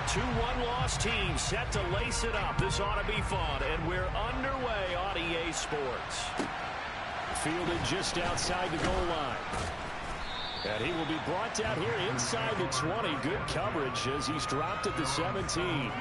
Two one-loss teams set to lace it up. This ought to be fun, and we're underway on EA Sports. Fielded just outside the goal line. And he will be brought down here inside the 20. Good coverage as he's dropped at the 17.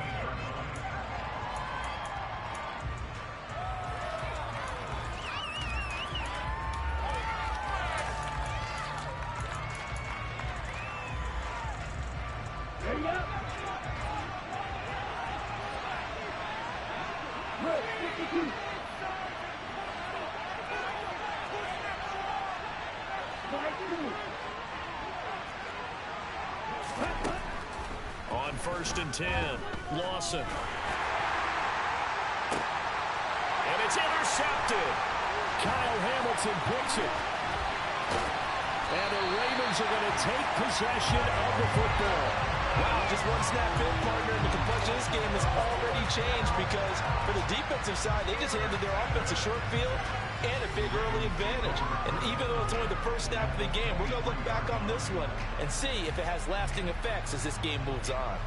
On 1st and 10, Lawson. And it's intercepted. Kyle Hamilton picks it. And the Ravens are going to take possession of the football. Wow, just one snap in, partner, and the complexion of this game has already changed because for the defensive side, they just handed their offense a short field and a big early advantage. And even though it's only the first snap of the game, we're going to look back on this one and see if it has lasting effects as this game moves on.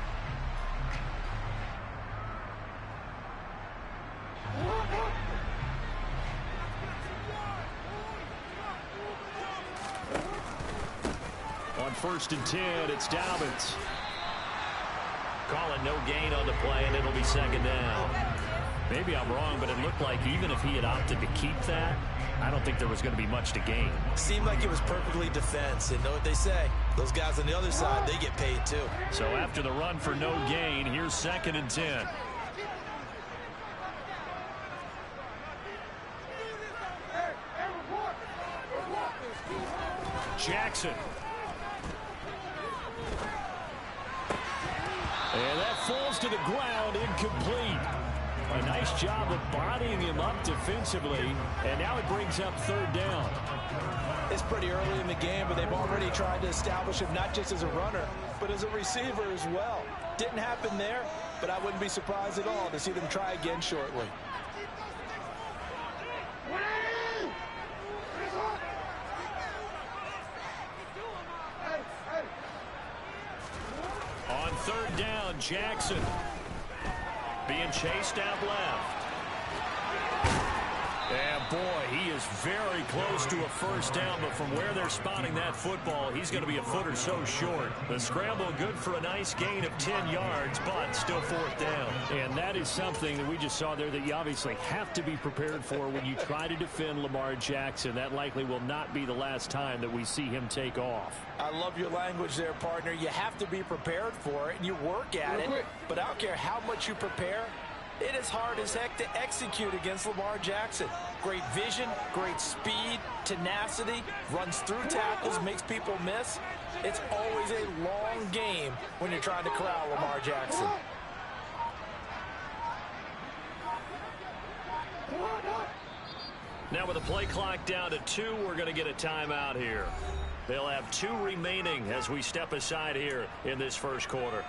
On 1st and 10, it's Dobbins. Calling no gain on the play, and it'll be 2nd down. Maybe I'm wrong, but it looked like even if he had opted to keep that, I don't think there was going to be much to gain. Seemed like it was perfectly defense. And know what they say? Those guys on the other side, they get paid too. So after the run for no gain, here's 2nd and 10. Jackson. And that falls to the ground, incomplete. A nice job of bodying him up defensively, and now it brings up 3rd down. It's pretty early in the game, but they've already tried to establish him not just as a runner, but as a receiver as well. Didn't happen there, but I wouldn't be surprised at all to see them try again shortly. On 3rd down, Jackson being chased out left. And boy, he is very close to a 1st down, but from where they're spotting that football, he's going to be a foot or so short. The scramble good for a nice gain of 10 yards, but still 4th down. And that is something that we just saw there that you obviously have to be prepared for when you try to defend Lamar Jackson. That likely will not be the last time that we see him take off. I love your language there, partner. You have to be prepared for it, and you work at it. But I don't care how much you prepare, it is hard as heck to execute against Lamar Jackson. Great vision, great speed, tenacity, runs through tackles, makes people miss. It's always a long game when you're trying to corral Lamar Jackson. Now with the play clock down to 2, we're going to get a timeout here. They'll have 2 remaining as we step aside here in this 1st quarter.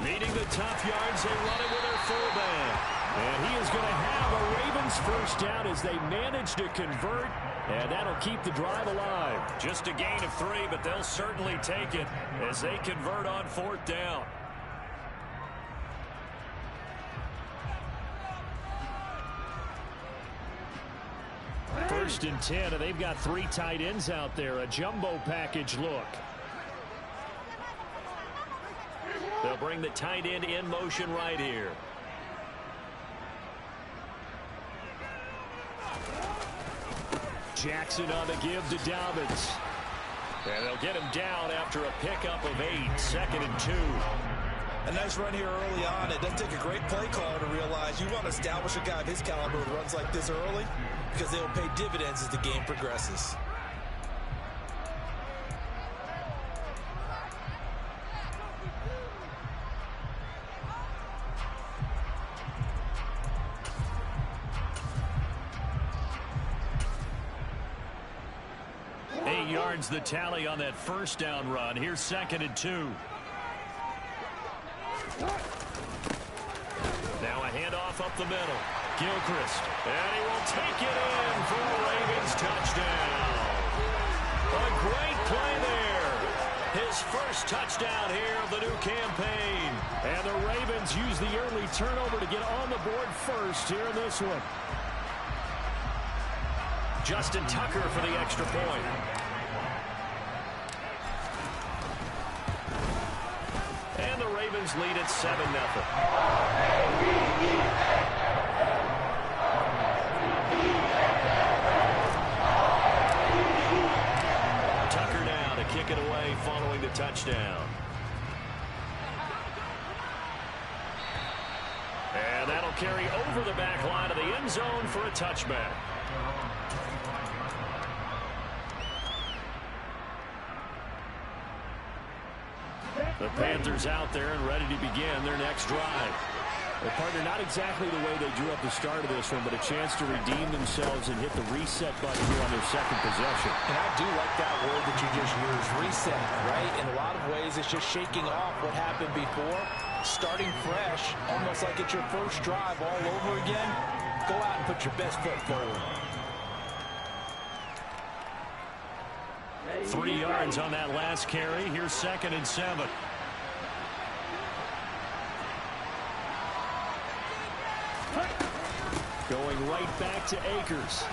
Needing the tough yards, they run it with their fullback. And he is going to have a Ravens 1st down as they manage to convert, and that'll keep the drive alive. Just a gain of 3, but they'll certainly take it as they convert on 4th down. First and 10, and they've got 3 tight ends out there. A jumbo package look. They'll bring the tight end in motion right here. Jackson on the give to Dobbins. And they'll get him down after a pickup of 8. 2nd and 2. A nice run here early on. It doesn't take a great play caller to realize you want to establish a guy of his caliber who runs like this early because they will pay dividends as the game progresses. 14 yards the tally on that first down run. Here's 2nd and 2. Now a handoff up the middle. Gilchrist. And he will take it in for a Ravens touchdown. A great play there. His first touchdown here of the new campaign. And the Ravens use the early turnover to get on the board first here in this one. Justin Tucker for the extra point. And the Ravens lead at 7-0. Tucker now to kick it away following the touchdown. And that'll carry over the back line of the end zone for a touchback. The Panthers out there and ready to begin their next drive. Well, partner, not exactly the way they drew up the start of this one, but a chance to redeem themselves and hit the reset button here on their second possession. And I do like that word that you just used, reset, right? In a lot of ways, it's just shaking off what happened before, starting fresh, almost like it's your first drive all over again. Go out and put your best foot forward. 3 yards on that last carry. Here's 2nd and 7. Going right back to Akers.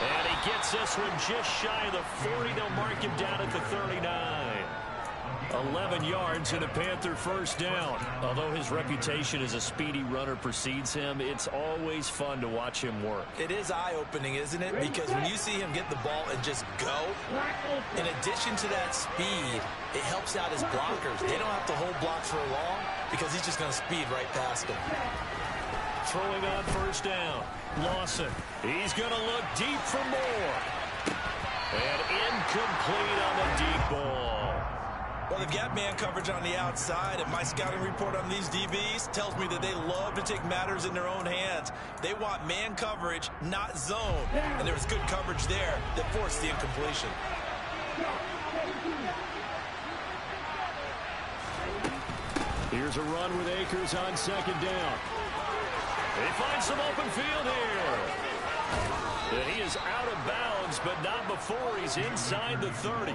And he gets this one just shy of the 40. They'll mark him down at the 39. 11 yards and a Panther first down. Although his reputation as a speedy runner precedes him, it's always fun to watch him work. It is eye-opening, isn't it? Because when you see him get the ball and just go, in addition to that speed, it helps out his blockers. They don't have to hold blocks for long because he's just going to speed right past them. Throwing on first down. Lawson. He's going to look deep for more. And incomplete on the deep ball. Well, they've got man coverage on the outside, and my scouting report on these DBs tells me that they love to take matters in their own hands. They want man coverage, not zone. And there was good coverage there that forced the incompletion. Here's a run with Akers on 2nd down. He finds some open field here. And he is out of bounds, but not before he's inside the 30.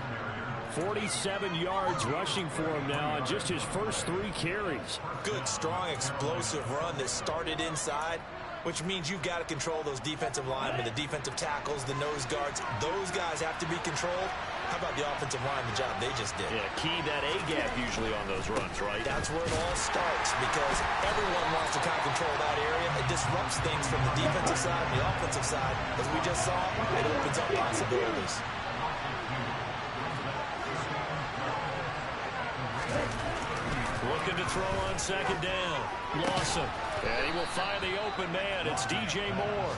47 yards rushing for him now on just his first 3 carries. Good, strong, explosive run that started inside, which means you've got to control those defensive linemen, the defensive tackles, the nose guards. Those guys have to be controlled. How about the offensive line, the job they just did? Yeah, key that A-gap usually on those runs, right? That's where it all starts because everyone wants to kind of control that area. It disrupts things from the defensive side and the offensive side. As we just saw, it opens up possibilities. Looking to throw on 2nd down. Lawson. And he will find the open man. It's DJ Moore.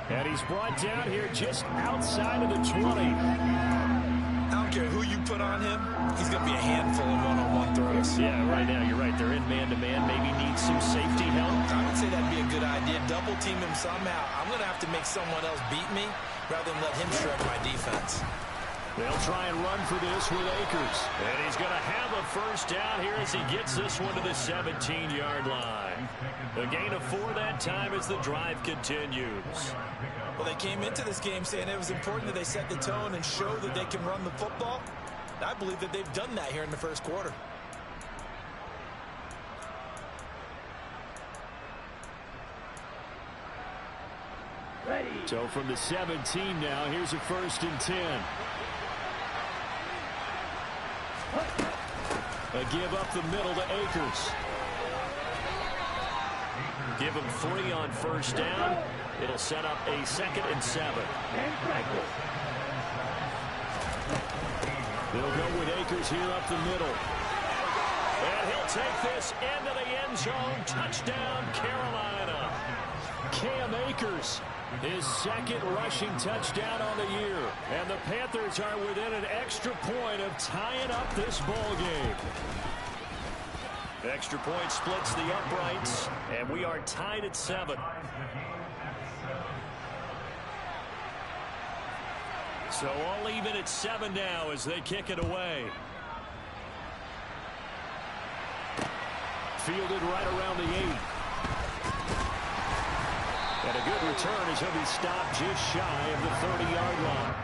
And he's brought down here just outside of the 20. I don't care who you put on him. He's going to be a handful of one-on-one throws. Yeah, right now, you're right. They're in man-to-man. Maybe need some safety help. I would say that'd be a good idea. Double team him somehow. I'm going to have to make someone else beat me rather than let him shred my defense. They'll try and run for this with Akers. And he's going to have a first down here as he gets this one to the 17-yard line. A gain of 4 that time as the drive continues. Well, they came into this game saying it was important that they set the tone and show that they can run the football. I believe that they've done that here in the first quarter. So from the 17 now, here's a 1st and 10. A give up the middle to Akers. Give him 3 on first down. It'll set up a 2nd and 7. They'll go with Akers here up the middle. And he'll take this into the end zone. Touchdown, Carolina. Cam Akers, his 2nd rushing touchdown on the year. And the Panthers are within an extra point of tying up this ball game. Extra point splits the uprights, and we are tied at 7. So all even at 7 now as they kick it away. Fielded right around the 8. And a good return as he'll be stopped just shy of the 30-yard line.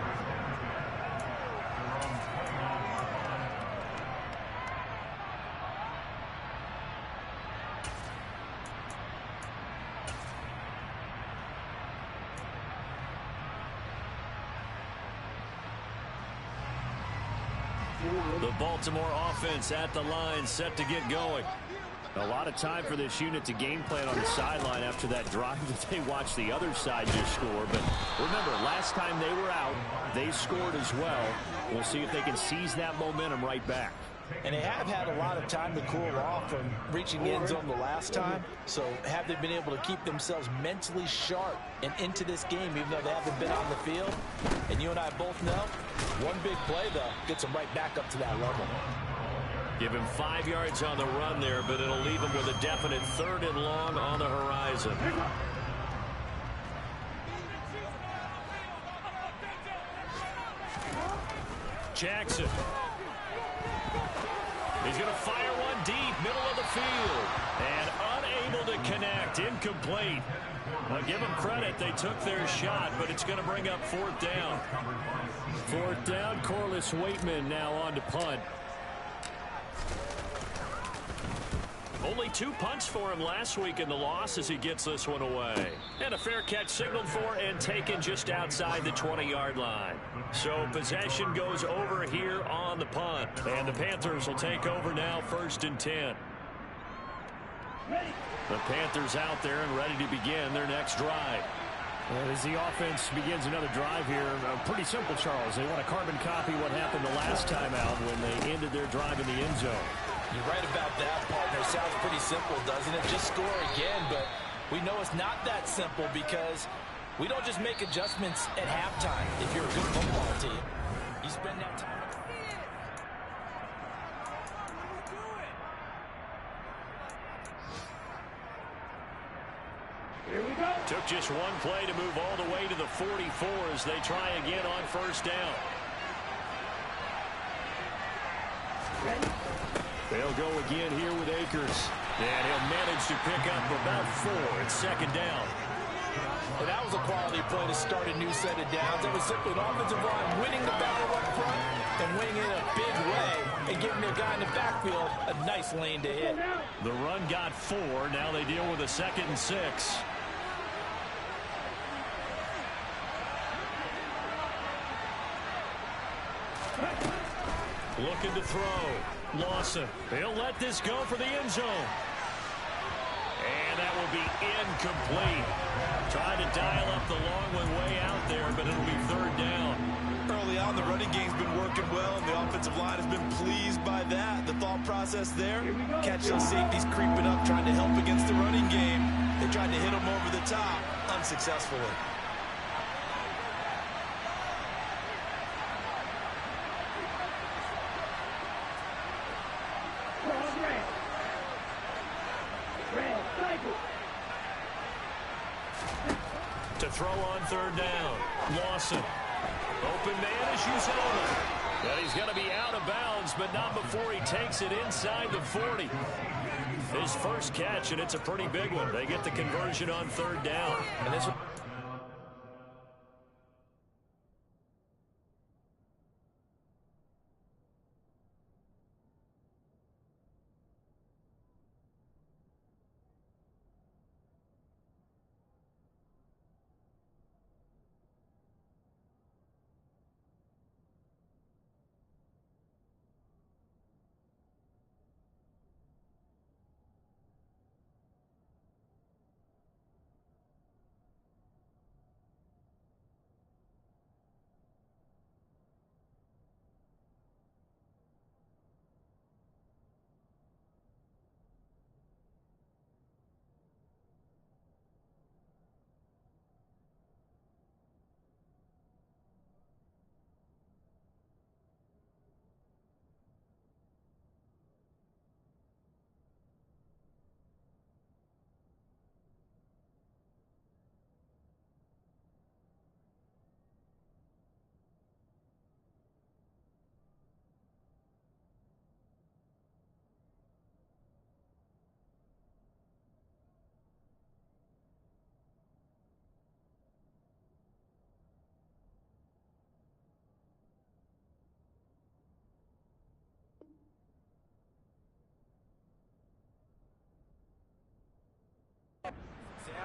The Baltimore offense at the line, set to get going. A lot of time for this unit to game plan on the sideline after that drive that they watched the other side just score. But remember, last time they were out, they scored as well. We'll see if they can seize that momentum right back. And they have had a lot of time to cool off from reaching the end zone the last time. So have they been able to keep themselves mentally sharp and into this game, even though they haven't been on the field? And you and I both know, one big play, though, gets them right back up to that level. Give him 5 yards on the run there, but it'll leave him with a definite 3rd and long on the horizon. Jackson. He's going to fire one deep, middle of the field. And unable to connect, incomplete. I'll give them credit, they took their shot, but it's going to bring up 4th down. 4th down, Corliss Waitman now on to punt. Only 2 punts for him last week in the loss as he gets this one away. And a fair catch signaled for and taken just outside the 20-yard line. So possession goes over here on the punt. And the Panthers will take over now, 1st and 10. The Panthers out there and ready to begin their next drive. And as the offense begins another drive here, pretty simple, Charles. They want to carbon copy what happened the last time out when they ended their drive in the end zone. You're right about that, partner. Sounds pretty simple, doesn't it? Just score again, but we know it's not that simple because we don't just make adjustments at halftime if you're a good football team. You spend that time. Here we go. Took just one play to move all the way to the 44 as they try again on 1st down. Ready? They'll go again here with Akers. And he'll manage to pick up about 4 at 2nd down. Well, that was a quality play to start a new set of downs. It was simply an offensive line winning the battle up front and winning it in a big way and giving their guy in the backfield a nice lane to hit. The run got 4. Now they deal with a 2nd and 6. Looking to throw. Lawson. He'll let this go for the end zone. And that will be incomplete. Trying to dial up the long one way out there, but it'll be 3rd down. Early on, the running game's been working well, and the offensive line has been pleased by that. The thought process there, catch those safeties creeping up, trying to help against the running game. They tried to hit them over the top, unsuccessfully. To throw on 3rd down. Lawson. Open man is Uzomah. And he's going to be out of bounds, but not before he takes it inside the 40. His first catch, and it's a pretty big one. They get the conversion on 3rd down. And this one.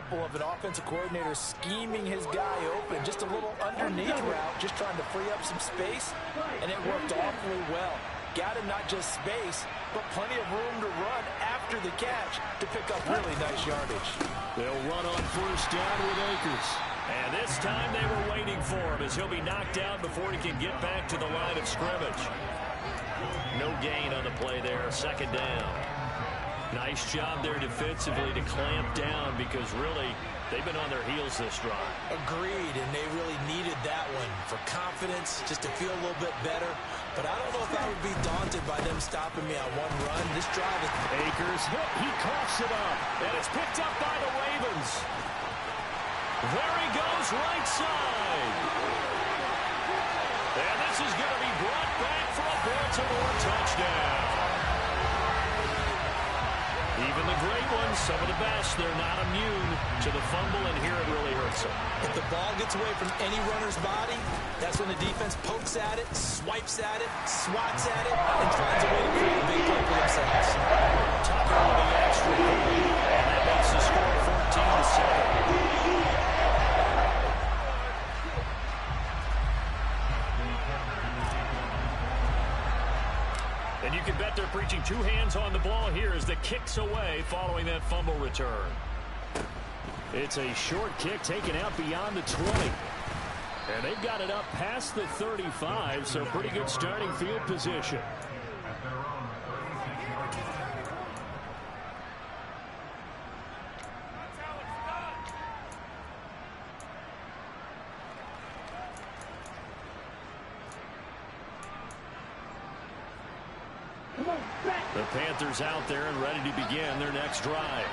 example of an offensive coordinator scheming his guy open. Just a little underneath route, just trying to free up some space, and it worked awfully well. Got him not just space, but plenty of room to run after the catch to pick up really nice yardage. They'll run on first down with Akers. And this time they were waiting for him as he'll be knocked out before he can get back to the line of scrimmage. No gain on the play there, second down. Nice job there defensively to clamp down because really they've been on their heels this drive. Agreed, and they really needed that one for confidence, just to feel a little bit better. But I don't know if I would be daunted by them stopping me on one run. This drive is... Akers hit, he coughs it up, and it's picked up by the Ravens. There he goes, right side. And this is going to be brought back for a Baltimore touchdown. Even the great ones, some of the best, they're not immune to the fumble, and here it really hurts them. If the ball gets away from any runner's body, that's when the defense pokes at it, swipes at it, swats at it, and finds a way to create a big play for themselves. Tucker with the extra point, and that makes the score 14-7. And you can bet they're preaching two hands on the ball here as the kick's away following that fumble return. It's a short kick taken out beyond the 20. And they've got it up past the 35, so pretty good starting field position. The Panthers out there and ready to begin their next drive.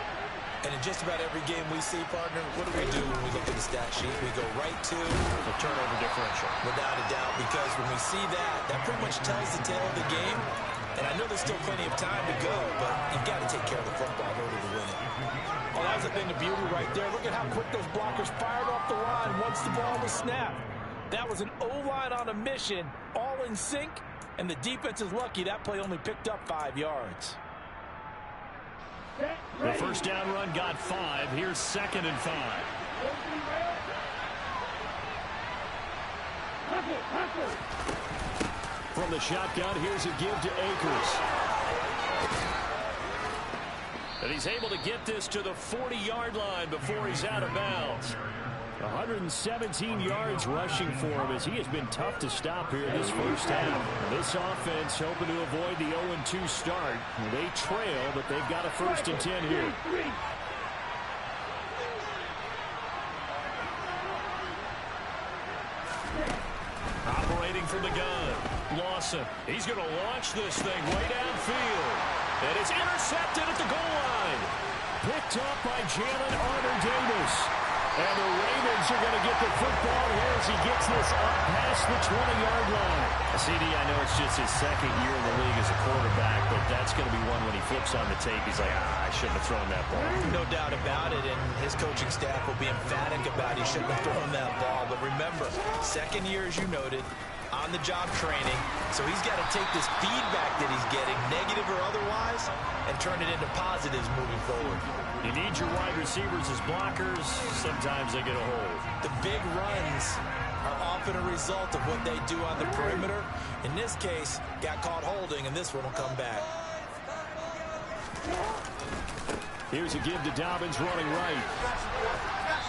And in just about every game we see, partner, what do when we look at the stat sheet? We go right to the turnover differential. Without a doubt, because when we see that, that pretty much tells the tale of the game. And I know there's still plenty of time to go, but you've got to take care of the football in order to win it. Oh, that was a thing of beauty right there. Look at how quick those blockers fired off the line once the ball was snapped. That was an O-line on a mission, all in sync. And the defense is lucky that play only picked up 5 yards. The first down run got 5. Here's 2nd and 5. From the shotgun, here's a give to Akers. And he's able to get this to the 40-yard line before he's out of bounds. 117 yards rushing for him as he has been tough to stop here this first half. This offense hoping to avoid the 0-2 start. They trail, but they've got a 1st and 10 here. Operating from the gun, Lawson. He's going to launch this thing way downfield. And it's intercepted at the goal line. Picked up by Jalen Armour-Davis. And the Ravens are going to get the football here as he gets this up past the 20-yard line. CD, I know it's just his 2nd year in the league as a quarterback, but that's going to be one when he flips on the tape. He's like, I shouldn't have thrown that ball. No doubt about it, and his coaching staff will be emphatic about he shouldn't have thrown that ball. But remember, 2nd year, as you noted, on-the-job training, so he's got to take this feedback that he's getting, negative or otherwise, and turn it into positives moving forward. You need your wide receivers as blockers. Sometimes they get a hold. The big runs are often a result of what they do on the perimeter. In this case, got caught holding, and this one will come back. Here's a give to Dobbins running right.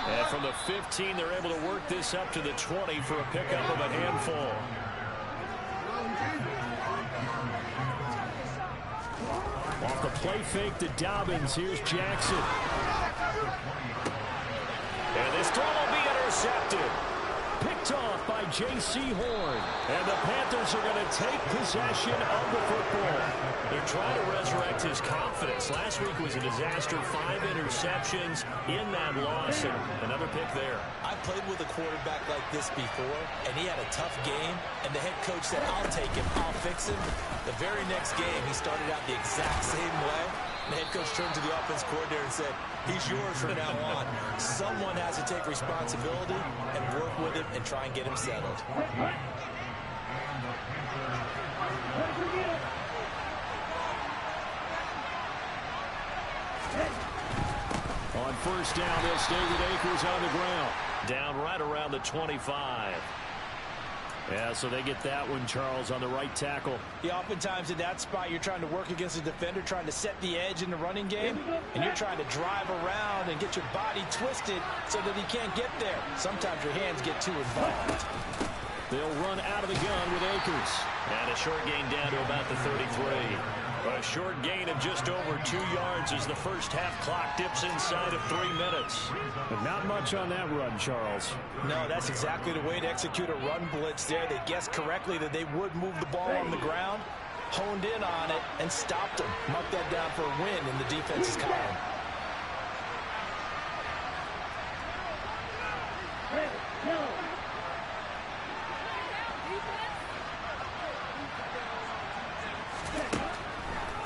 And from the 15, they're able to work this up to the 20 for a pickup of a handful. Off the play fake to Dobbins. Here's Jackson. And this throw will be intercepted. Picked off by J.C. Horn. And the Panthers are going to take possession of the football. They're trying to resurrect his confidence. Last week was a disaster. 5 interceptions in that loss. And another pick there. I played with a quarterback like this before, and he had a tough game. And the head coach said, I'll take him. I'll fix him. The very next game, he started out the exact same way. The head coach turned to the offense coordinator and said, he's yours from now on. Someone has to take responsibility and work with him and try and get him settled. On first down. They'll stay with Akers on the ground. Down right around the 25. Yeah, so they get that one, Charles, on the right tackle. Yeah, oftentimes in that spot, you're trying to work against a defender, trying to set the edge in the running game, and you're trying to drive around and get your body twisted so that he can't get there. Sometimes your hands get too involved. They'll run out of the gun with Akers. And a short gain down to about the 33. A short gain of just over 2 yards as the first half clock dips inside of 3 minutes. But not much on that run, Charles. No, that's exactly the way to execute a run blitz there. They guessed correctly that they would move the ball on the ground, honed in on it, and stopped them. Mark that down for a win in the defense's column.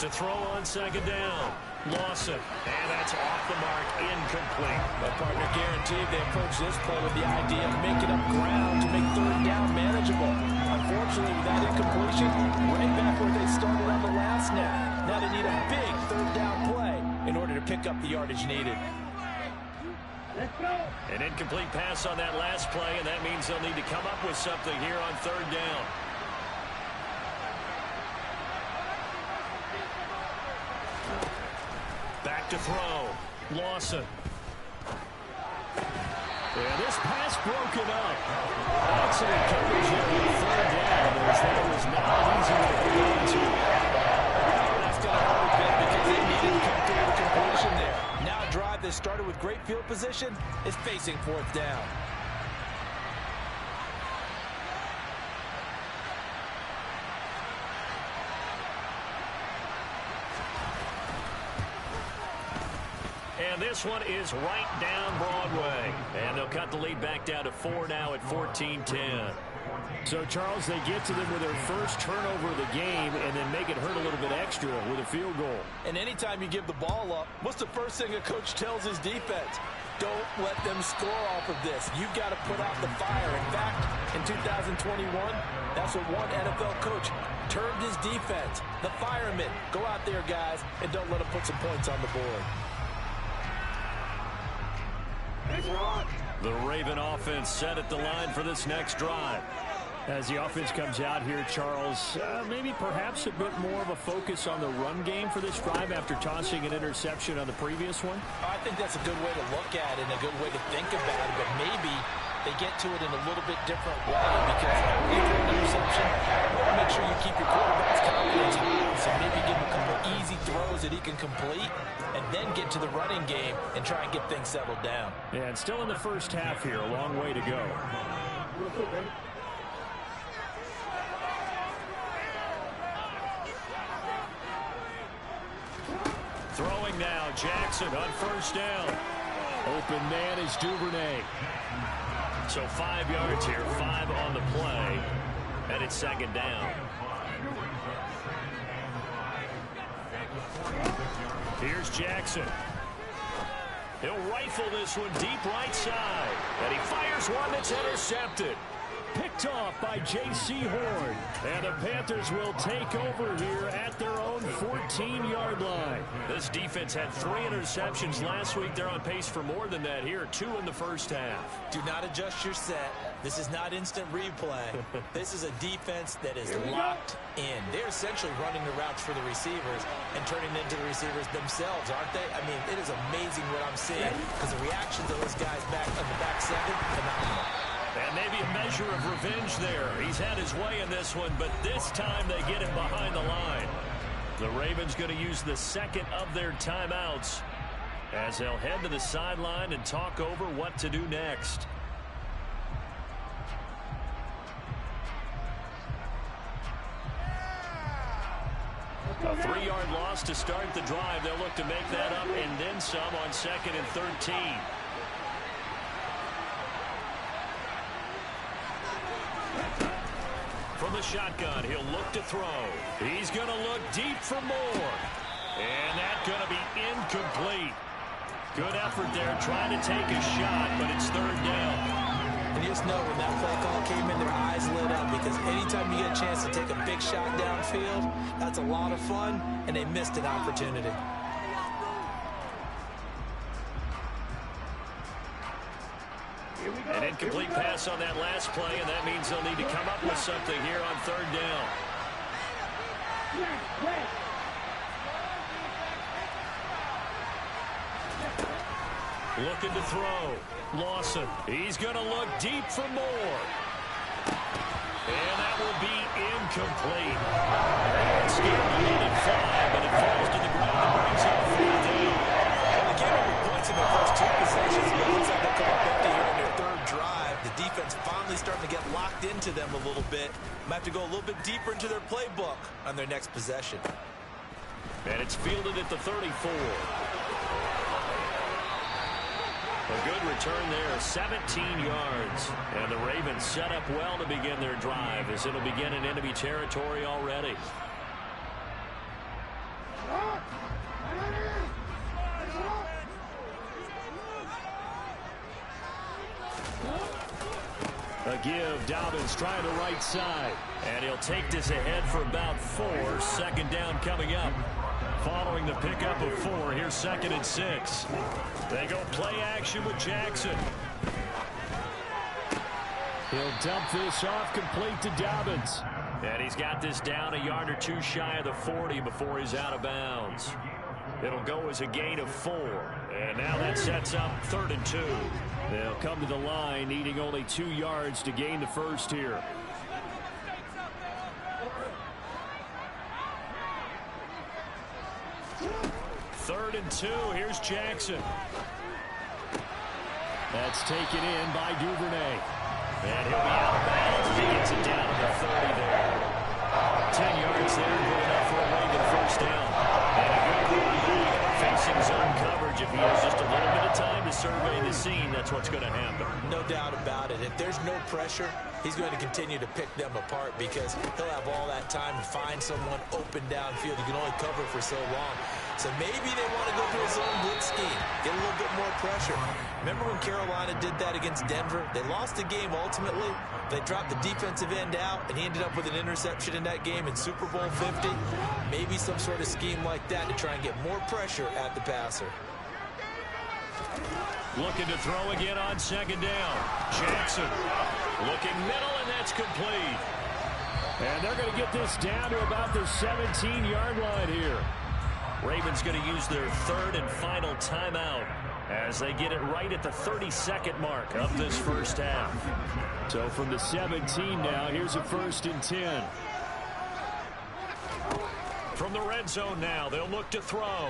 To throw on second down. Lawson. And that's off the mark. Incomplete. But partner guaranteed they approach this play with the idea of making up ground to make third down manageable. Unfortunately, with that incompletion, right back where they started on the last snap. Now they need a big third down play in order to pick up the yardage needed. Let's go. An incomplete pass on that last play, and that means they'll need to come up with something here on third down. Back to throw. Lawson. And this pass broken up. Excellent coverage here on third down, as that was not easy to hold on to. That's going to hurt a bit because they needed to come through the completion there. Now a drive that started with great field position is facing fourth down. And this one is right down Broadway. And they'll cut the lead back down to 4 now at 14-10. So, Charles, they get to them with their first turnover of the game and then make it hurt a little bit extra with a field goal. And anytime you give the ball up, what's the first thing a coach tells his defense? Don't let them score off of this. You've got to put out the fire. In fact, in 2021, that's what one NFL coach termed his defense. The firemen. Go out there, guys, and don't let them put some points on the board. The Raven offense set at the line for this next drive. As the offense comes out here, Charles, maybe perhaps a bit more of a focus on the run game for this drive after tossing an interception on the previous one? I think that's a good way to look at it and a good way to think about it, but maybe they get to it in a little bit different way because after an interception, you want to make sure you keep your quarterback's confidence high. So maybe give him a couple easy throws that he can complete and then get to the running game and try and get things settled down. Yeah, and still in the first half here, a long way to go. Throwing now, Jackson on first down. Open man is Duvernay. So 5 yards here, 5 on the play, and it's second down. Here's Jackson. He'll rifle this one deep right side, and he fires one that's intercepted. Picked off by J.C. Horn. And the Panthers will take over here at their own 14-yard line. This defense had 3 interceptions last week. They're on pace for more than that here, 2 in the first half. Do not adjust your set. This is not instant replay. This is a defense that is locked in. They're essentially running the routes for the receivers and turning them into the receivers themselves, aren't they? I mean, it is amazing what I'm seeing because the reactions of those guys back on the back seven, phenomenal. And maybe a measure of revenge there. He's had his way in this one, but this time they get him behind the line. The Ravens going to use the second of their timeouts as they'll head to the sideline and talk over what to do next. A 3-yard loss to start the drive. They'll look to make that up and then some on 2nd and 13. From the shotgun, he'll look to throw. He's going to look deep for more. And that's going to be incomplete. Good effort there trying to take a shot, but it's third down. And you just know when that play call came in, their eyes lit up because anytime you get a chance to take a big shot downfield, that's a lot of fun, and they missed an opportunity. incomplete pass on that last play, and that means they'll need to come up with something here on third down. Looking to throw. Lawson. He's going to look deep for more. And that will be incomplete. It's scared at 5, but it falls to the ground and brings up 4th down. And they gave up points in their first 2 possessions, but it looks like they'll come up empty here in their 3rd drive. The defense finally starting to get locked into them a little bit. Might have to go a little bit deeper into their playbook on their next possession. And it's fielded at the 34. A good return there, 17 yards. And the Ravens set up well to begin their drive as it'll begin in enemy territory already. A give, Dobbins trying the right side. And he'll take this ahead for about 4. 2nd down coming up. Following the pickup of 4, here's 2nd and 6. They go play action with Jackson. He'll dump this off complete to Dobbins. And he's got this down a yard or 2 shy of the 40 before he's out of bounds. It'll go as a gain of 4. And now that sets up 3rd and 2. They'll come to the line needing only 2 yards to gain the first here. 3rd and 2. Here's Jackson. That's taken in by Duvernay. And he'll be out of bounds as he gets it down to the 30 there. 10 yards there, good enough for a Raven 1st down. And a good quarterback facing zone coverage. If he has just a little bit of time to survey the scene, that's what's going to happen. No doubt about it. If there's no pressure, he's going to continue to pick them apart because he'll have all that time to find someone open downfield. You can only cover for so long. So maybe they want to go to a zone blitz scheme, get a little bit more pressure. Remember when Carolina did that against Denver? They lost the game ultimately. They dropped the defensive end out, and he ended up with an interception in that game in Super Bowl 50. Maybe some sort of scheme like that to try and get more pressure at the passer. Looking to throw again on 2nd down. Jackson looking middle, and that's complete. And they're going to get this down to about the 17-yard line here. Ravens going to use their 3rd and final timeout as they get it right at the 32nd mark of this first half. So from the 17 now, here's a 1st and 10. From the red zone now, they'll look to throw.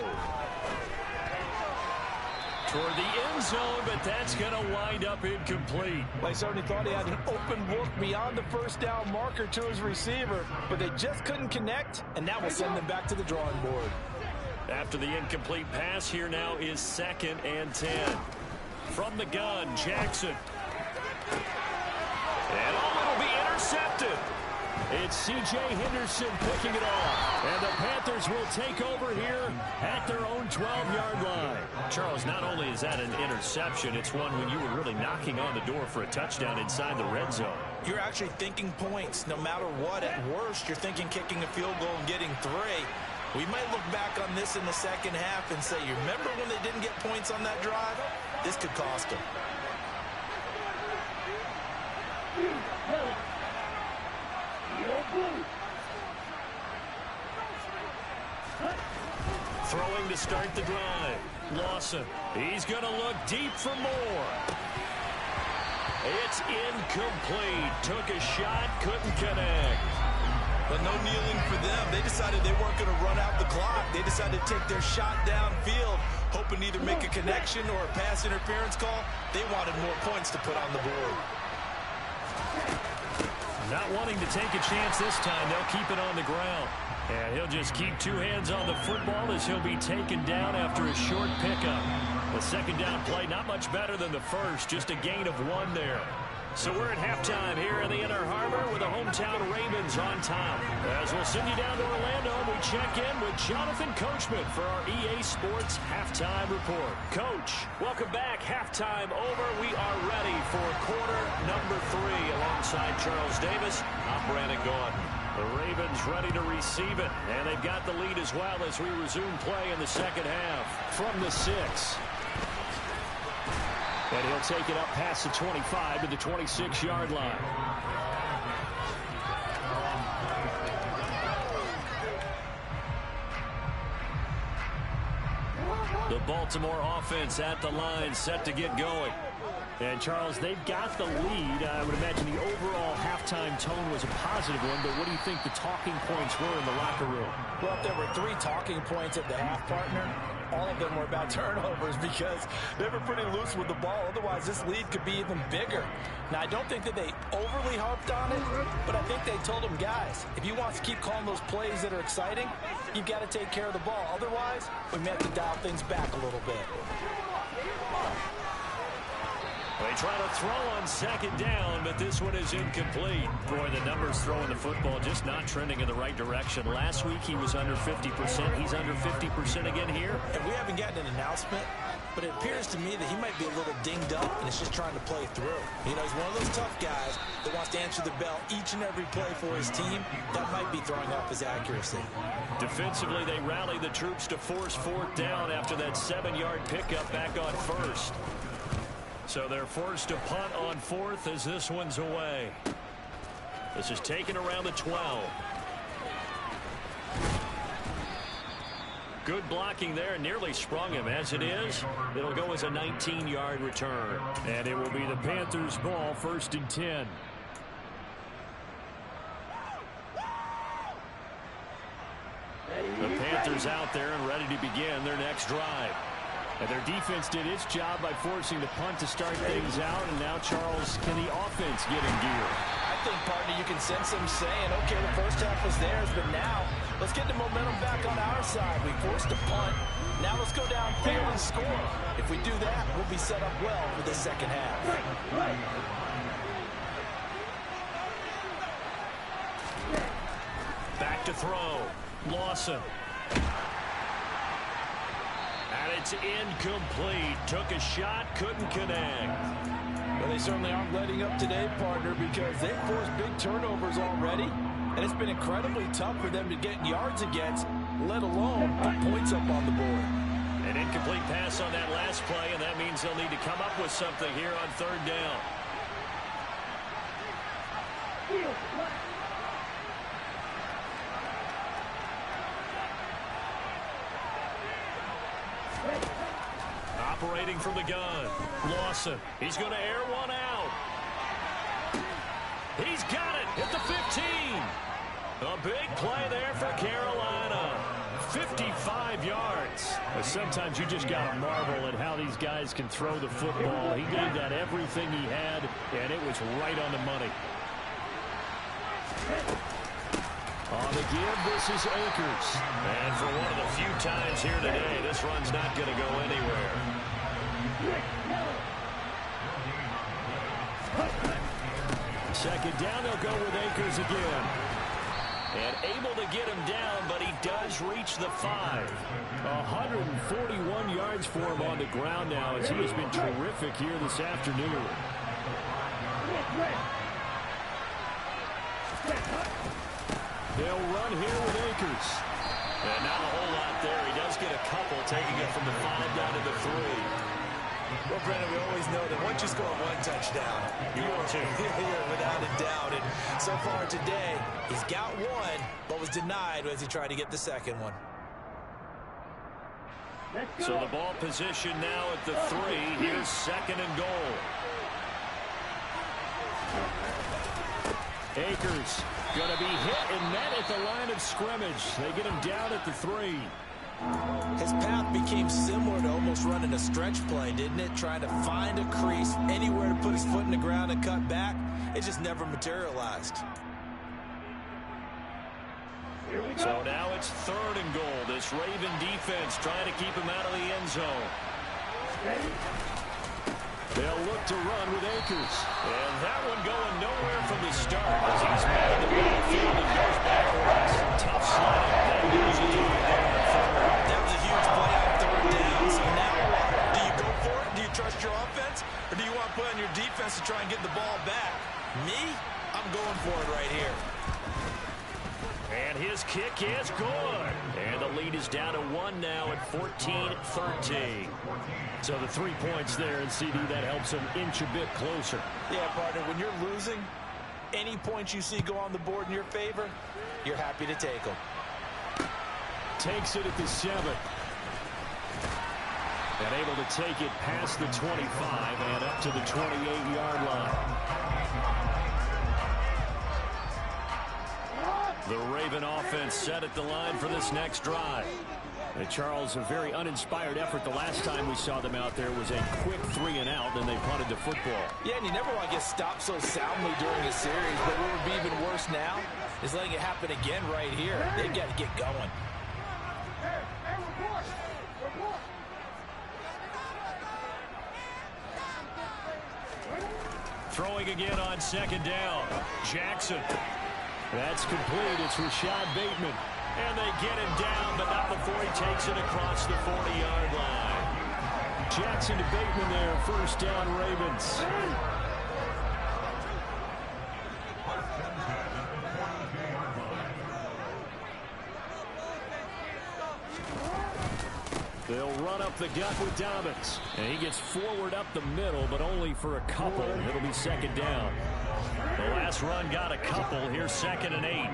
Toward the end zone, but that's going to wind up incomplete. They certainly thought he had an open look beyond the 1st down marker to his receiver, but they just couldn't connect, and that will send them back to the drawing board. After the incomplete pass, here now is 2nd and 10. From the gun, Jackson. And it'll be intercepted. It's C.J. Henderson picking it off. And the Panthers will take over here at their own 12-yard line. Charles, not only is that an interception, it's one when you were really knocking on the door for a touchdown inside the red zone. You're actually thinking points no matter what. At worst, you're thinking kicking a field goal and getting 3. We might look back on this in the 2nd half and say, you remember when they didn't get points on that drive? This could cost them. Throwing to start the drive. Lawson. He's going to look deep for more. It's incomplete. Took a shot, couldn't connect. But no kneeling for them. They decided they weren't going to run out the clock. They decided to take their shot downfield, hoping to either make a connection or a pass interference call. They wanted more points to put on the board. Not wanting to take a chance this time, they'll keep it on the ground. And he'll just keep 2 hands on the football as he'll be taken down after a short pickup. The 2nd down play not much better than the first, just a gain of 1 there. So we're at halftime here in the Inner Harbor with the hometown Ravens on top. As we'll send you down to Orlando, we check in with Jonathan Coachman for our EA Sports Halftime Report. Coach, welcome back. Halftime over. We are ready for quarter number 3 alongside Charles Davis. I'm Brandon Gaudin. The Ravens ready to receive it, and they've got the lead as well as we resume play in the 2nd half. From the 6. And he'll take it up past the 25 to the 26-yard line. The Baltimore offense at the line, set to get going. And, Charles, they've got the lead. I would imagine the overall halftime tone was a positive one, but what do you think the talking points were in the locker room? Well, if there were 3 talking points at the half, partner, all of them were about turnovers because they were pretty loose with the ball. Otherwise, this lead could be even bigger. Now, I don't think that they overly harped on it, but I think they told them, guys, if you want to keep calling those plays that are exciting, you've got to take care of the ball. Otherwise, we may have to dial things back a little bit. They try to throw on second down, but this one is incomplete. Boy, the numbers throwing the football just not trending in the right direction. Last week he was under 50%. He's under 50% again here. And we haven't gotten an announcement, but it appears to me that he might be a little dinged up and is just trying to play through. You know, he's one of those tough guys that wants to answer the bell each and every play for his team. That might be throwing off his accuracy. Defensively, they rallied the troops to force 4th down after that 7-yard pickup back on 1st. So they're forced to punt on 4th as this one's away. This is taken around the 12. Good blocking there, nearly sprung him. As it is, it'll go as a 19-yard return. And it will be the Panthers' ball, 1st and 10. The Panthers out there and ready to begin their next drive. And their defense did its job by forcing the punt to start things out. And now, Charles, can the offense get in gear? I think, partner, you can sense them saying, okay, the first half was theirs, but now let's get the momentum back on our side. We forced a punt. Now let's go downfield and score. If we do that, we'll be set up well for the second half. Back to throw. Lawson. And it's incomplete. Took a shot, couldn't connect. Well, they certainly aren't letting up today, partner, because they've forced big turnovers already. And it's been incredibly tough for them to get yards against, let alone put points up on the board. An incomplete pass on that last play, and that means they'll need to come up with something here on 3rd down. Operating from the gun, Lawson. He's going to air one out. He's got it at the 15. A big play there for Carolina. 55 yards. But sometimes you just got to marvel at how these guys can throw the football. He gave that everything he had, and it was right on the money. On the give, this is Akers. And for one of the few times here today, this run's not going to go anywhere. Second down, they'll go with Akers again. And able to get him down, but he does reach the 5. 141 yards for him on the ground now as he has been terrific here this afternoon. They'll run here with Akers. And not a whole lot there. He does get a couple, taking it from the 5 down to the 3. Well, Brandon, we always know that once you score 1 touchdown, you want to. Without a doubt. And so far today, he's got 1, but was denied as he tried to get the second one. So the ball position now at the 3. Here's 2nd and goal. Akers going to be hit and met at the line of scrimmage. They get him down at the 3. His path became similar to almost running a stretch play, didn't it? Trying to find a crease, anywhere to put his foot in the ground and cut back. It just never materialized. So now it's 3rd and goal. This Raven defense trying to keep him out of the end zone. They'll look to run with Akers. And that one going nowhere from the start as he's made the backfield and goes backwards. Tough slide. That loses you there. That was a huge play on 3rd down. So now what? Do you go for it? Do you trust your offense? Or do you want to put on your defense to try and get the ball back? Me? I'm going for it right here. And his kick is good. And the lead is down to 1 now at 14-13. So the 3 points there, and CD, that helps him inch a bit closer. Yeah, partner, when you're losing, any points you see go on the board in your favor, you're happy to take them. Takes it at the 7. And able to take it past the 25 and up to the 28-yard line. The Raven offense set at the line for this next drive. And Charles, a very uninspired effort. The last time we saw them out there was a quick 3 and out, and they punted the football. Yeah, and you never want to get stopped so soundly during a series, but what would be even worse now is letting it happen again right here. They've got to get going. Throwing again on 2nd down. Jackson. That's complete. It's Rashad Bateman. And they get him down, but not before he takes it across the 40-yard line. Jackson to Bateman there. 1st down, Ravens. They'll run up the gut with Dobbins. And he gets forward up the middle, but only for a couple. It'll be 2nd down. The last run got a couple. Here's 2nd and 8.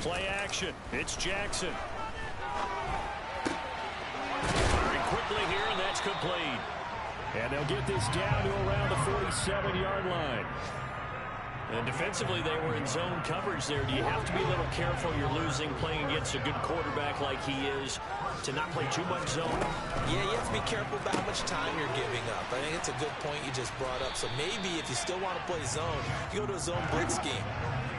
Play action. It's Jackson. Very quickly here, and that's complete. And they'll get this down to around the 47-yard line. And defensively, they were in zone coverage there. Do you have to be a little careful? You're losing, playing against a good quarterback like he is, to not play too much zone? Yeah, you have to be careful about how much time you're giving up. I think it's a good point you just brought up. So maybe if you still want to play zone, you go to a zone blitz scheme.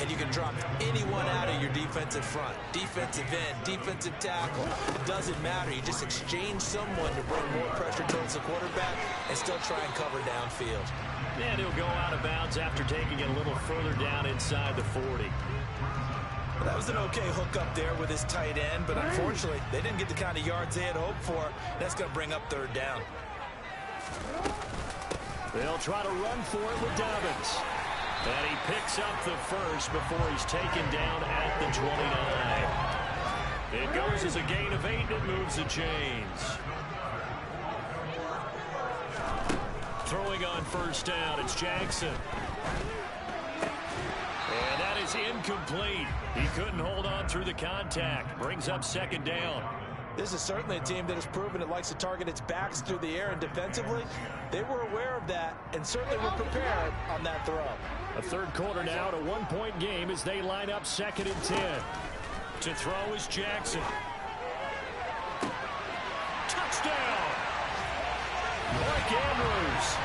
And you can drop anyone out of your defensive front. Defensive end, defensive tackle. It doesn't matter. You just exchange someone to bring more pressure towards the quarterback and still try and cover downfield. And he'll go out of bounds after taking it a little further down inside the 40. Well, that was an okay hook up there with his tight end, but unfortunately, they didn't get the kind of yards they had hoped for. That's going to bring up 3rd down. They'll try to run for it with Dobbins. And he picks up the 1st before he's taken down at the 29. It goes as a gain of 8, and it moves the chains. Throwing on 1st down, it's Jackson. And that is incomplete. He couldn't hold on through the contact. Brings up 2nd down. This is certainly a team that has proven it likes to target its backs through the air, and defensively, they were aware of that and certainly were prepared on that throw. A 3rd quarter now, a 1-point game as they line up 2nd and 10. To throw is Jackson. Touchdown! Mike Andrews,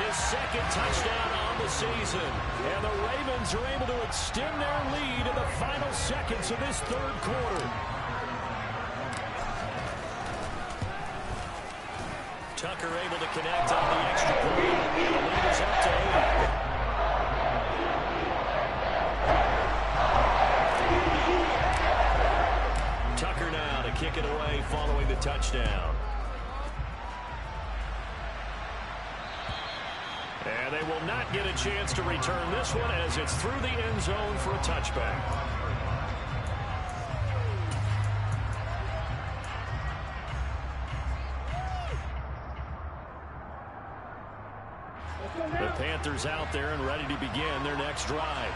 his 2nd touchdown on the season. And the Ravens are able to extend their lead in the final seconds of this 3rd quarter. Tucker able to connect on the extra point. And the lead is up to 8. Tucker now to kick it away following the touchdown. And they will not get a chance to return this one as it's through the end zone for a touchback. The Panthers out there and ready to begin their next drive.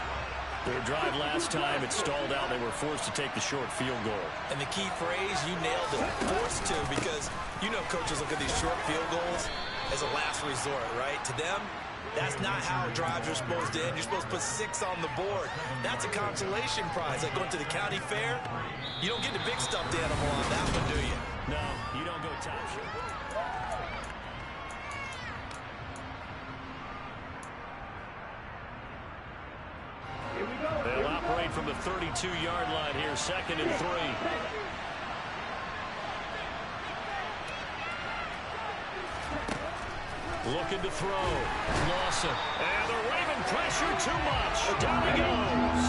Their drive last time, it stalled out. They were forced to take the short field goal. And the key phrase, you nailed it, forced to, because you know coaches look at these short field goals as a last resort, right? To them, that's not how drives are supposed to end. You're supposed to put 6 on the board. That's a consolation prize. Like going to the county fair, you don't get the big stuffed animal on that one, do you? No, you don't go top shot. They'll operate from the 32-yard line here, 2nd and 3. Looking to throw. Lawson. And the Raven pressure too much. Down he goes.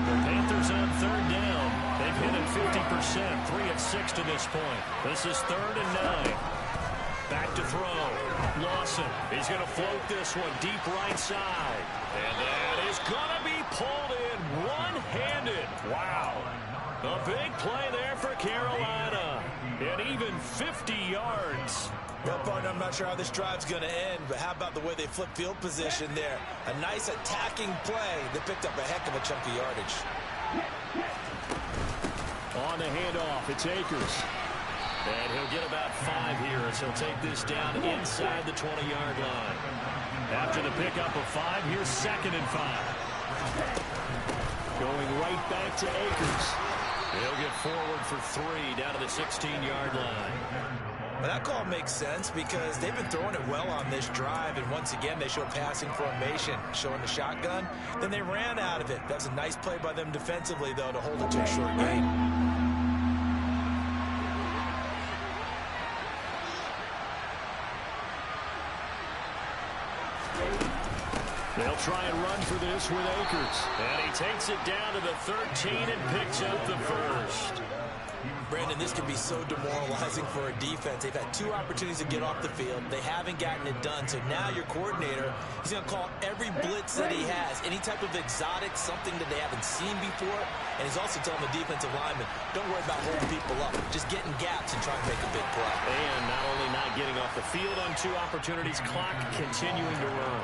The Panthers on 3rd down. They've hit it 50%. 3 of 6 to this point. This is 3rd and 9. Back to throw. Lawson. He's going to float this one deep right side. And that is going to be pulled in one-handed. Wow. A big play there for Carolina. And even 50 yards. Well, partner, I'm not sure how this drive's going to end, but how about the way they flip field position there? A nice attacking play that picked up a heck of a chunk of yardage. On the handoff, it's Akers. And he'll get about 5 here as he'll take this down inside the 20-yard line. After the pickup of 5, here's 2nd and 5. Going right back to Akers. He'll get forward for 3 down to the 16-yard line. Well, that call makes sense because they've been throwing it well on this drive, and once again they show passing formation, showing the shotgun. Then they ran out of it. That was a nice play by them defensively, though, to hold it to a short gain. They'll try and run for this with Akers. And he takes it down to the 13 and picks up the first. Brandon, this can be so demoralizing for a defense. They've had 2 opportunities to get off the field. They haven't gotten it done. So now your coordinator, he's going to call every blitz that he has, any type of exotic, something that they haven't seen before. And he's also telling the defensive lineman, don't worry about holding people up. Just get in gaps and try and make a big play. And not only not getting off the field on 2 opportunities, clock continuing to run.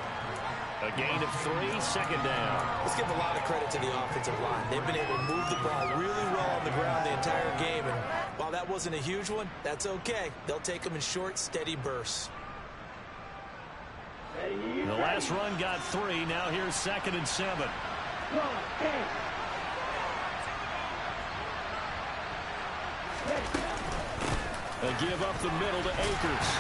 A gain of 3, 2nd down. Let's give a lot of credit to the offensive line. They've been able to move the ball really well on the ground the entire game. And while that wasn't a huge one, that's okay. They'll take them in short, steady bursts. The last run got 3. Now here's 2nd and 7. A give up the middle to Akers.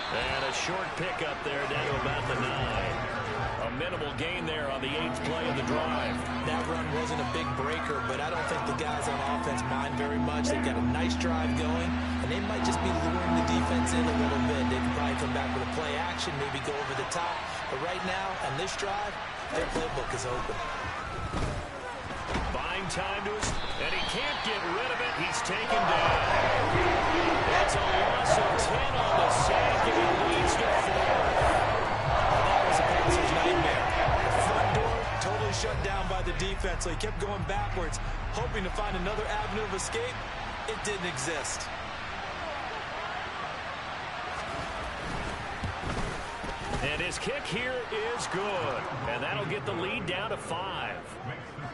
And a short pickup there down to about the 9. A minimal gain there on the 8th play of the drive. That run wasn't a big breaker, but I don't think the guys on offense mind very much. They've got a nice drive going, and they might just be luring the defense in a little bit. They can probably come back with a play action, maybe go over the top. But right now, on this drive, their playbook is open. Buying time to us, and he can't get rid of it. He's taken down. That's a loss of 10 on the sack, and it leads to 4. That was a Panthers nightmare. The front door totally shut down by the defense, so he kept going backwards, hoping to find another avenue of escape. It didn't exist. And his kick here is good. And that'll get the lead down to 5.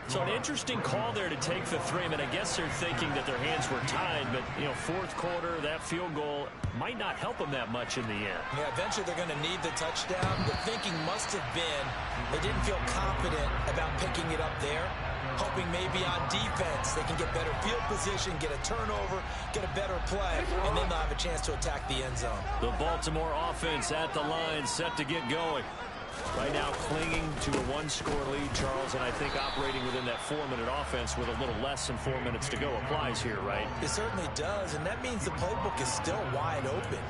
So an interesting call there to take the 3. I mean, I guess they're thinking that their hands were tied, but, you know, 4th quarter, that field goal might not help them that much in the end. Yeah, eventually they're going to need the touchdown. The thinking must have been they didn't feel confident about picking it up there, hoping maybe on defense they can get better field position, get a turnover, get a better play, and then they'll have a chance to attack the end zone. The Baltimore offense at the line, set to get going. Right now clinging to a 1-score lead, Charles, and I think operating within that 4-minute offense with a little less than 4 minutes to go applies here, right? It certainly does, and that means the playbook is still wide open.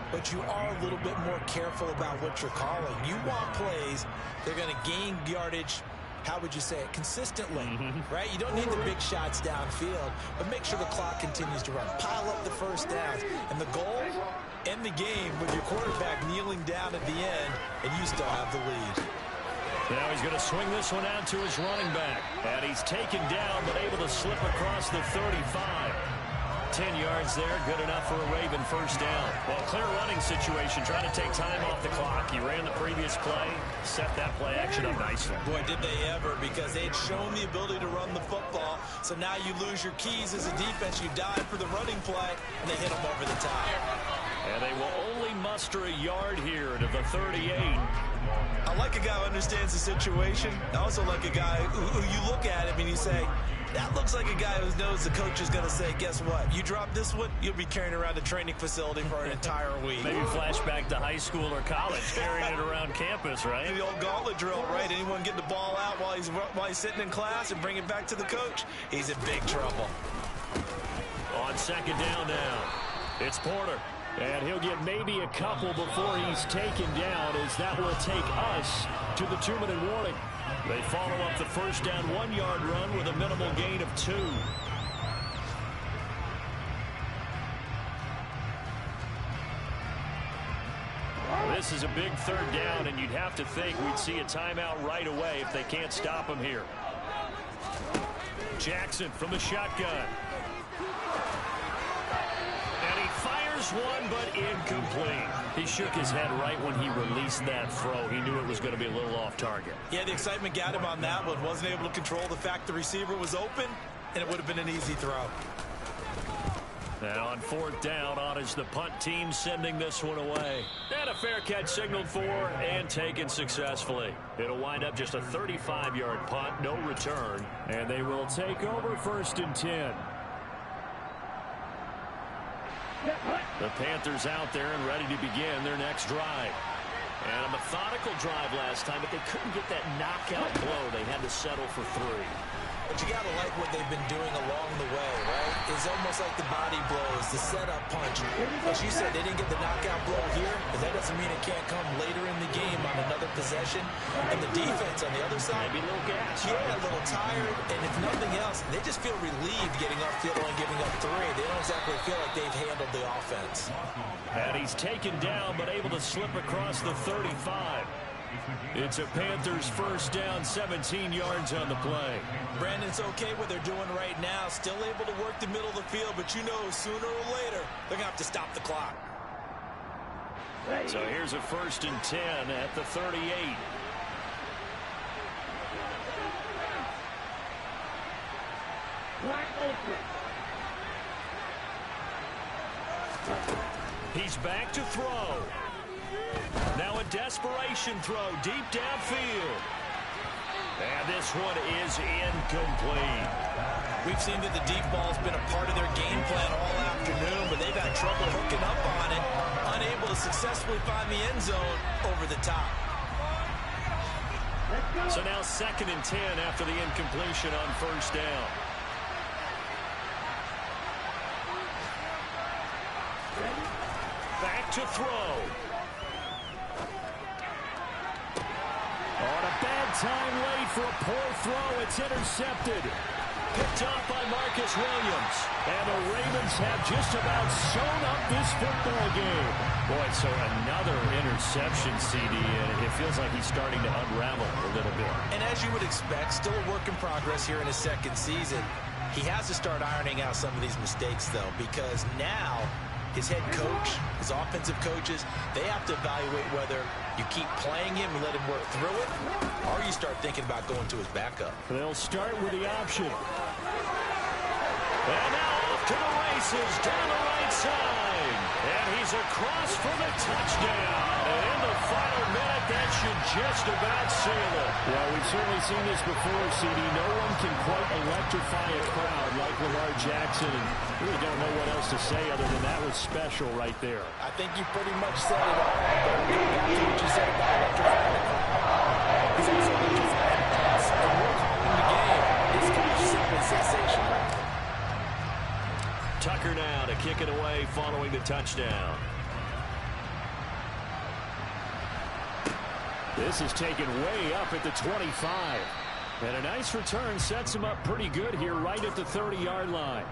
But you are a little bit more careful about what you're calling. You want plays that are going to gain yardage, how would you say it, consistently, right? You don't need the big shots downfield, but make sure the clock continues to run. Pile up the first downs. And the goal, end the game with your quarterback kneeling down at the end, and you still have the lead. Now he's going to swing this one out to his running back. And he's taken down, but able to slip across the 35. 10 yards there, good enough for a Raven first down. Well, clear running situation, trying to take time off the clock. He ran the previous play, set that play action up nicely. Boy, did they ever, because they had shown the ability to run the football. So now you lose your keys as a defense. You dive for the running play, and they hit them over the top. And they will only muster a yard here to the 38. I like a guy who understands the situation. I also like a guy who you look at him and you say, that looks like a guy who knows the coach is going to say, guess what? You drop this one, you'll be carrying around a training facility for an entire week. Maybe flashback to high school or college, carrying it around campus, right? The old gauntlet drill, right? Anyone get the ball out while he's sitting in class and bring it back to the coach? He's in big trouble. On second down now, it's Porter. And he'll get maybe a couple before he's taken down, as that will take us to the 2-minute warning. They follow up the first down 1-yard run with a minimal gain of 2. This is a big third down, and you'd have to think we'd see a timeout right away if they can't stop him here. Jackson from the shotgun. And he fires one, but incomplete. He shook his head right when he released that throw. He knew it was going to be a little off target. Yeah, the excitement got him on that one. Wasn't able to control the fact the receiver was open, and it would have been an easy throw. And on fourth down, on is the punt team sending this one away. And a fair catch signaled for and taken successfully. It'll wind up just a 35-yard punt, no return. And they will take over 1st and 10. The Panthers out there and ready to begin their next drive. And a methodical drive last time, but they couldn't get that knockout blow. They had to settle for 3. But you got to like what they've been doing along the way, right? It's almost like the body blows, the setup punch. As you said, they didn't get the knockout blow here, but that doesn't mean it can't come later in the game on another possession. And the defense on the other side, maybe a little gas. Yeah, a little tired. And if nothing else, they just feel relieved getting upfield and giving up 3. They don't exactly feel like they've handled the offense. And he's taken down, but able to slip across the 35. It's a Panthers first down, 17 yards on the play. Brandon, it's okay what they're doing right now. Still able to work the middle of the field, but you know sooner or later they're going to have to stop the clock. So here's a 1st and 10 at the 38. He's back to throw. Now a desperation throw deep downfield. And this one is incomplete. We've seen that the deep ball's been a part of their game plan all afternoon, but they've had trouble hooking up on it, unable to successfully find the end zone over the top. So now 2nd and 10 after the incompletion on 1st down. Back to throw. On a bad time late for a poor throw. It's intercepted. Picked off by Marcus Williams. And the Ravens have just about sewn up this football game. Boy, so another interception, CD, and it feels like he's starting to unravel a little bit. And as you would expect, still a work in progress here in his 2nd season. He has to start ironing out some of these mistakes, though, because now his head coach, his offensive coaches, they have to evaluate whether you keep playing him and let him work through it, or you start thinking about going to his backup. They'll start with the option. And now off to the races down the right side. And he's across for the touchdown. And in the final minute, that should just about seal it. Well, we've certainly seen this before, CD. No one can quite electrify a crowd like Lamar Jackson. And really don't know what else to say other than that was special right there. I think you pretty much said it all. But go back to what you said about electrifying the crowd. He's also electrifying us. And we're calling the game. This guy is simply sensational. Tucker now to kick it away following the touchdown. This is taken way up at the 25. And a nice return sets him up pretty good here right at the 30-yard line.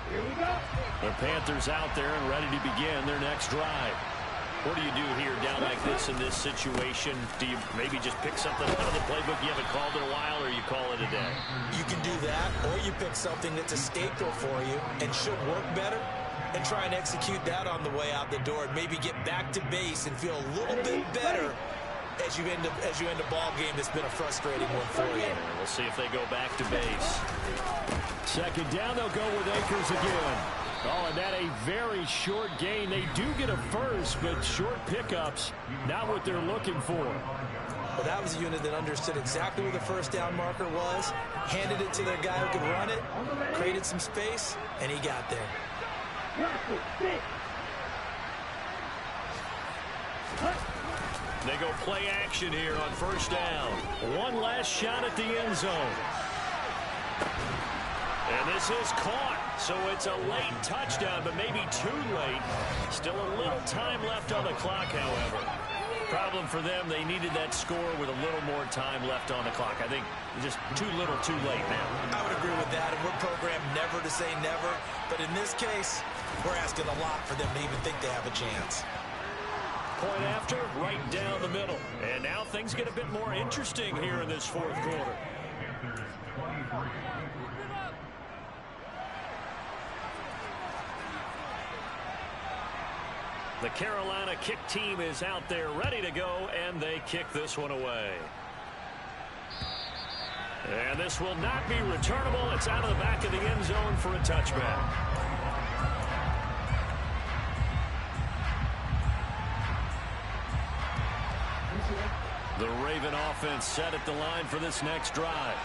Here we go. The Panthers out there and ready to begin their next drive. What do you do here down like this in this situation? Do you maybe just pick something out of the playbook you haven't called in a while, or you call it a day? You can do that, or you pick something that's a staple for you and should work better, and try and execute that on the way out the door and maybe get back to base and feel a little bit better as you end a ball game that's been a frustrating one for you. We'll see if they go back to base. 2nd down, they'll go with Akers again. Oh, and that a very short gain. They do get a first, but short pickups, not what they're looking for. Well, that was a unit that understood exactly where the 1st down marker was, handed it to their guy who could run it, created some space, and he got there. They go play action here on 1st down. One last shot at the end zone. And this is caught. So it's a late touchdown, but maybe too late. Still a little time left on the clock, however. Problem for them, they needed that score with a little more time left on the clock. I think just too little too late now. I would agree with that, and we're programmed never to say never. But in this case, we're asking a lot for them to even think they have a chance. Point after, right down the middle. And now things get a bit more interesting here in this fourth quarter. The Carolina kick team is out there ready to go, and they kick this one away. And this will not be returnable. It's out of the back of the end zone for a touchback. The Raven offense set at the line for this next drive.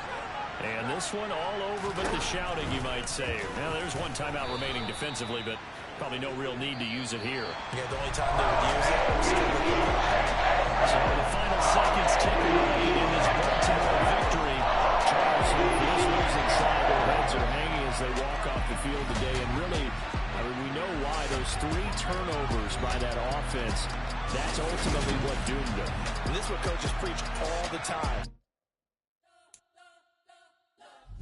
And this one all over but the shouting, you might say. Now, there's one timeout remaining defensively, but probably no real need to use it here. Yeah, the only time they would use it was still with the So the final seconds tick away in this Baltimore victory. Charles, for this losing side, their heads are hanging as they walk off the field today. And really, I mean, we know why. Those 3 turnovers by that offense, that's ultimately what doomed them. And this is what coaches preach all the time.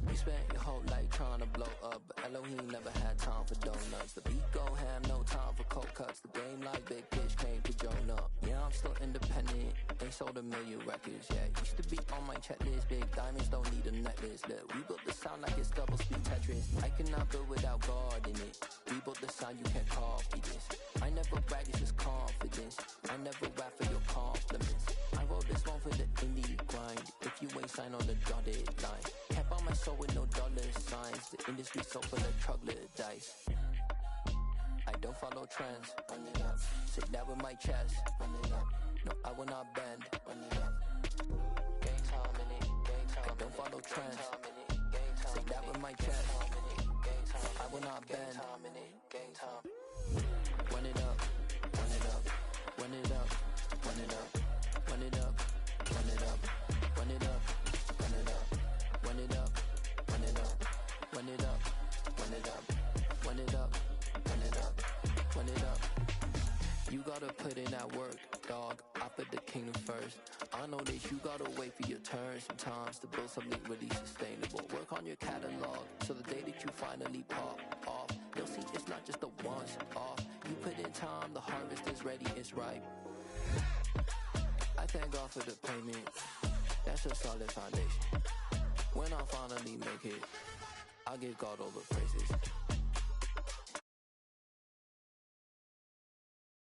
You spent your whole life trying to blow up, but Elohim never had time for donuts. The beat go ham, no time for cold cuts. The game like Big Pitch came to Jonah. Yeah, I'm still independent, ain't sold a million records yet. Used to be on my checklist, big diamonds don't need a necklace. Look, we built the sound like it's double speed Tetris. I cannot build without God in it. We built the sound, you can't copy this. I never brag, it's just confidence. I never rap for your compliments. I wrote this one for the indie grind. If you ain't signed on the dotted line, can't buy my soul with no dollar signs. The industry so full of troglodytes. I don't follow trends. Run it up. Sit that with my chest. Run it up. No, I will not bend. Run it up. Gang time in it. Gang time. I don't follow trends. Sit that with my chest. I will not bend. Gang time. Run it up. Run it up. Run it up. Run it up. Run it up. Run it up. Run it up. Run it up. Run it up. Run it up. Run it up. Run it up. Run it up. Run it up. Run it up. You gotta put in that work, dog. I put the kingdom first. I know that you gotta wait for your turn sometimes to build something really sustainable. Work on your catalog so the day that you finally pop off, they'll see it's not just a once off. You put in time, the harvest is ready, it's ripe. I thank God for the payment. That's a solid foundation. When I finally make it, I give God all the praises.